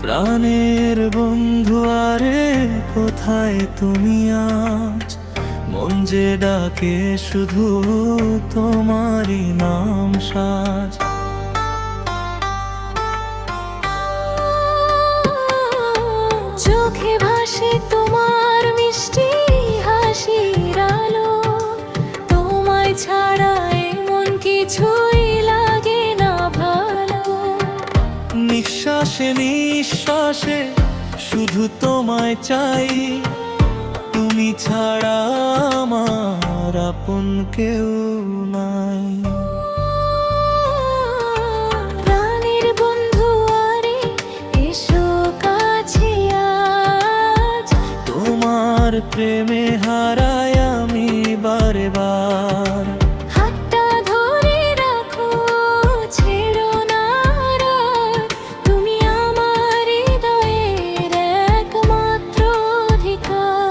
প্রাণের বন্ধু আরে কোথায় তুমি আজ? মন যে ডাকে শুধু তোমারই নাম সাজ। চোখে ভাসে তোমার মিষ্টি হাসির আলো, তোমায় ছাড়া এমন কিছুই লাগে না ভালো। নিঃশ্বাসে নিঃশ্বাসে শুধু তোমায় চাই, তুমি ছাড়া আমার আপন কেউ নাই। প্রাণের বন্ধু আরে এসো কাছে আজ, তোমার প্রেমে হারাই আমি বারে বার। হাতটা ধরে রাখো ছেড়ো না রাত, তুমি আমার হৃদয়ের একমাত্র অধিকার।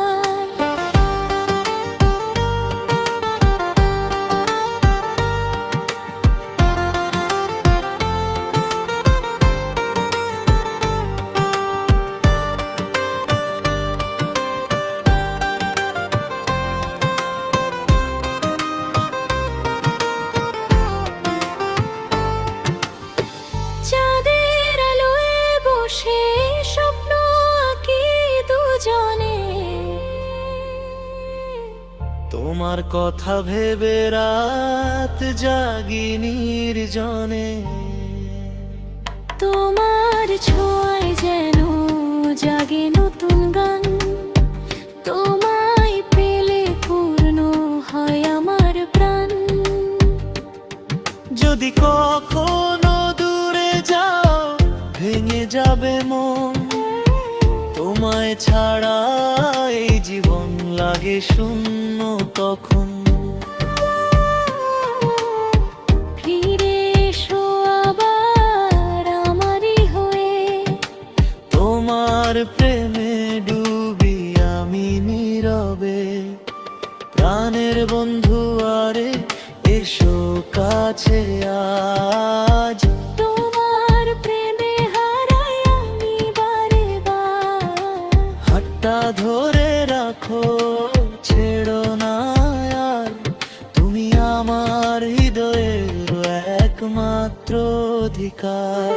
চাঁদের আলোয় বসে স্বপ্ন আঁকি দুজনে, তোমার কথা ভেবে রাত জাগি নির্জনে। তোমার ছোঁয়ায় যেন জাগে নতুন গান, তোমায় পেলে পূর্ণ হয় আমার প্রাণ। যদি কখনো দূরে যাও ভেঙে যাবে মন, তোমায় ছাড়া এই জীবন লাগে শূন্য তখন। ফিরে এসো আবার আমারই হয়ে, তোমার প্রেমে ডুবি আমি নীরবে। প্রাণের বন্ধু আরে এসো কাছে আজ। তোমার প্রেমে হারাই আমি বারে বার। হাতটা ধরে রাখো ছেড়ো না আর, তুমি আমার হৃদয়ের একমাত্র অধিকার।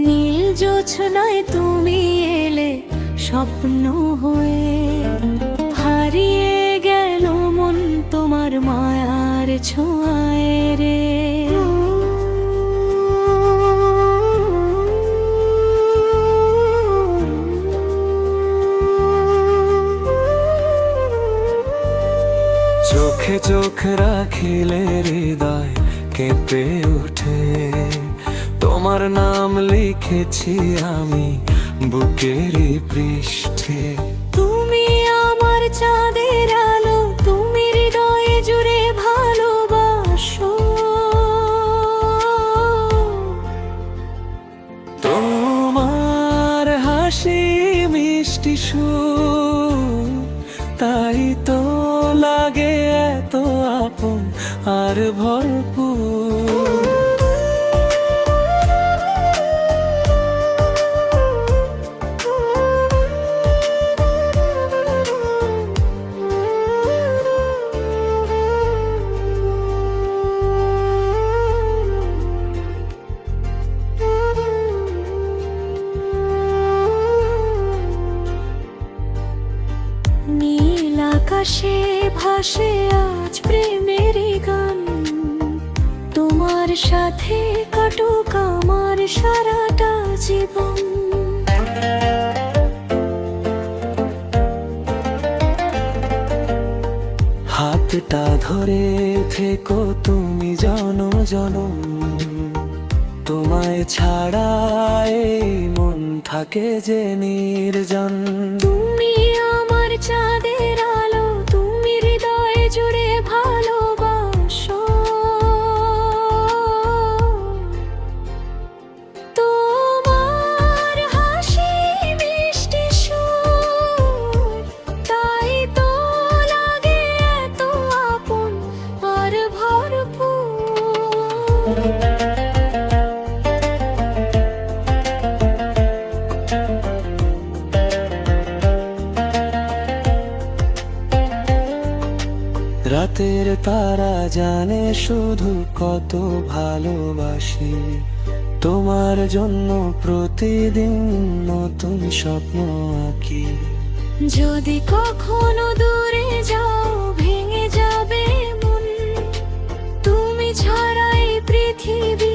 নীল জোছনায় তুমি এলে স্বপ্ন হয়ে, হারিয়ে গেল মন তোমার মায়ার ছোঁয়ায় রে। চোখে চোখ রাখিলে হৃদয় কেঁপে ওঠে, তোমার নাম লিখেছি আমি বুকের পৃষ্ঠে। তুমি আমার চাঁদের আলো, তুমি হৃদয়ে জুড়ে ভালোবাসো। তোমার হাসি মিষ্টি সুর, তাই তো লাগে এত আপন আর ভরপুর। নীল আকাশে ভাসে আজ প্রেমের গান, তোমার সাথে কাটুক আমার সারাটা জীবন। ধরে থেকো তুমি জনম জনম, তোমায় ছাড়া এই মন থাকে যে নির্জন। তুমি আমার চাঁদের আলো, তুমি হৃদয়ে জুড়ে ভালোবাসো। তোমার হাসি মিষ্টি সুর, তাই তো লাগে এত আপন আর ভরপুর। রাতের তারা জানে শুধু কত ভালোবাসি, তোমার জন্য প্রতিদিন নতুন স্বপ্ন আঁকি। যদি কখনো দূরে যাও ভেঙে যাবে মন, তুমি ছাড়াই পৃথিবী